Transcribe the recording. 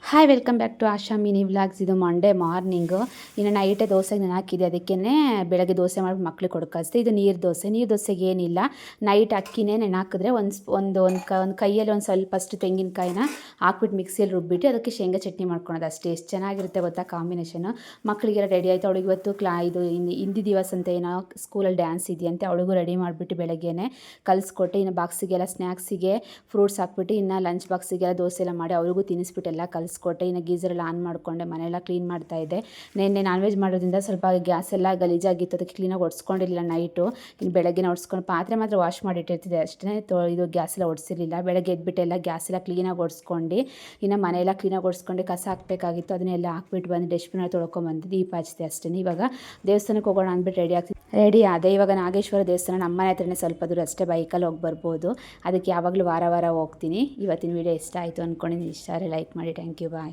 Hi welcome back to Asha mini vlogs. ಇದು Monday morning. ಇನ್ನು ನೈಟೇ ದೋಸೆಗೆ ನಾನು ಹಾಕಿದೆ, ಅದಕ್ಕೇ ಬೆಳಗ್ಗೆ ದೋಸೆ ಮಾಡಿ ಮಕ್ಳಿಗೆ ಕೊಡೋಕ್ಕಾಸ್ತೆ. ಇದು ನೀರು ದೋಸೆಗೆ ಏನಿಲ್ಲ, ನೈಟ್ ಅಕ್ಕಿನೇ ನೆನೆ ಹಾಕಿದ್ರೆ ಒಂದು ಕೈಯಲ್ಲಿ ಒಂದು ಸ್ವಲ್ಪ ಅಷ್ಟು ತೆಂಗಿನಕಾಯಿನ ಹಾಕ್ಬಿಟ್ಟು ಮಿಕ್ಸಿಯಲ್ಲಿ ರುಬ್ಬಿಟ್ಟು ಅದಕ್ಕೆ ಶೇಂಗಾ ಚಟ್ನಿ ಮಾಡ್ಕೊಳೋದು ಅಷ್ಟೇ. ಎಷ್ಟು ಚೆನ್ನಾಗಿರುತ್ತೆ ಗೊತ್ತಾ ಕಾಂಬಿನೇಷನು. ಮಕ್ಕಳಿಗೆಲ್ಲ ರೆಡಿ ಆಯಿತು. ಅವಳಿಗೆ ಇವತ್ತು ಇದು ಹಿಂದಿ ದಿವಸ ಅಂತ ಏನೋ ಸ್ಕೂಲಲ್ಲಿ ಡ್ಯಾನ್ಸ್ ಇದೆಯಂತೆ, ಅವಳಿಗೂ ರೆಡಿ ಮಾಡಿಬಿಟ್ಟು ಬೆಳಗ್ಗೆನೇ ಕಲಿಸ್ಕೊಟ್ಟೆ. ಇನ್ನು ಬಾಕ್ಸಿಗೆಲ್ಲ ಸ್ನ್ಯಾಕ್ಸಿಗೆ ಫ್ರೂಟ್ಸ್ ಹಾಕ್ಬಿಟ್ಟು ಇನ್ನು ಲಂಚ್ ಬಾಕ್ಸಿಗೆಲ್ಲ ದೋಸೆ ಎಲ್ಲ ಮಾಡಿ ಅವ್ರಿಗೂ ತಿನ್ನಿಸ್ಬಿಟ್ಟು ಎಲ್ಲ ಕಲಿಸ್ಕೊಟ್ಟೆ. ಇನ್ನು ಗೀಸರೆಲ್ಲ ಆನ್ ಮಾಡಿಕೊಂಡೆ, ಮನೆಯೆಲ್ಲ ಕ್ಲೀನ್ ಮಾಡ್ತಾಯಿದ್ದೆ. ನೆನ್ನೆ ನಾನ್ ವೆಜ್ ಮಾಡೋದ್ರಿಂದ ಸ್ವಲ್ಪ ಗ್ಯಾಸ್ ಎಲ್ಲ ಗಲೀಜಾಗಿತ್ತು, ಅದಕ್ಕೆ ಕ್ಲೀನಾಗಿ ಒಡ್ಸ್ಕೊಂಡಿರಲಿಲ್ಲ ನೈಟು. ಇನ್ನು ಬೆಳಗ್ಗೆ ಒಡ್ಸ್ಕೊಂಡು ಪಾತ್ರೆ ಮಾತ್ರ ವಾಶ್ ಮಾಡಿಟ್ಟಿರ್ತಿದ್ದೆ ಅಷ್ಟೇ, ಇದು ಗ್ಯಾಸ್ ಎಲ್ಲ ಒಡಿಸಿರಲಿಲ್ಲ. ಬೆಳಗ್ಗೆ ಎದ್ಬಿಟ್ಟು ಎಲ್ಲ ಗ್ಯಾಸ್ ಎಲ್ಲ ಕ್ಲೀನಾಗಿ ಒಡ್ಸ್ಕೊಂಡು ಇನ್ನು ಮನೆಯೆಲ್ಲ ಕ್ಲೀನಾಗಿ ಒಡ್ಸ್ಕೊಂಡು ಕಸ ಹಾಕಬೇಕಾಗಿತ್ತು, ಅದನ್ನೆಲ್ಲ ಹಾಕ್ಬಿಟ್ಟು ಬಂದು ಡಸ್ಟ್ಬಿನಲ್ಲಿ ತೊಳ್ಕೊಂಬಂದು ದೀಪ ಹಚ್ಚಿದೆ ಅಷ್ಟೇ. ಇವಾಗ ದೇವಸ್ಥಾನಕ್ಕೆ ಹೋಗೋಣ ಅಂದ್ಬಿಟ್ಟು ರೆಡಿ ಆದೆ. ಇವಾಗ ನಾಗೇಶ್ವರ ದೇವಸ್ಥಾನ ನಮ್ಮ ಮನೆ ಹತ್ರನೇ ಸ್ವಲ್ಪ ದೂರ ಅಷ್ಟೇ, ಬೈಕಲ್ಲಿ ಹೋಗಿ ಬರ್ಬೋದು. ಅದಕ್ಕೆ ಯಾವಾಗಲೂ ವಾರ ಹೋಗ್ತೀನಿ. ಇವತ್ತಿನ ವೀಡಿಯೋ ಇಷ್ಟ ಆಯಿತು ಅಂದ್ಕೊಂಡಿದ್ದೀನಿ. ಇಷ್ಟ ಆದರೆ ಲೈಕ್ ಮಾಡಿ. Thank you, bye.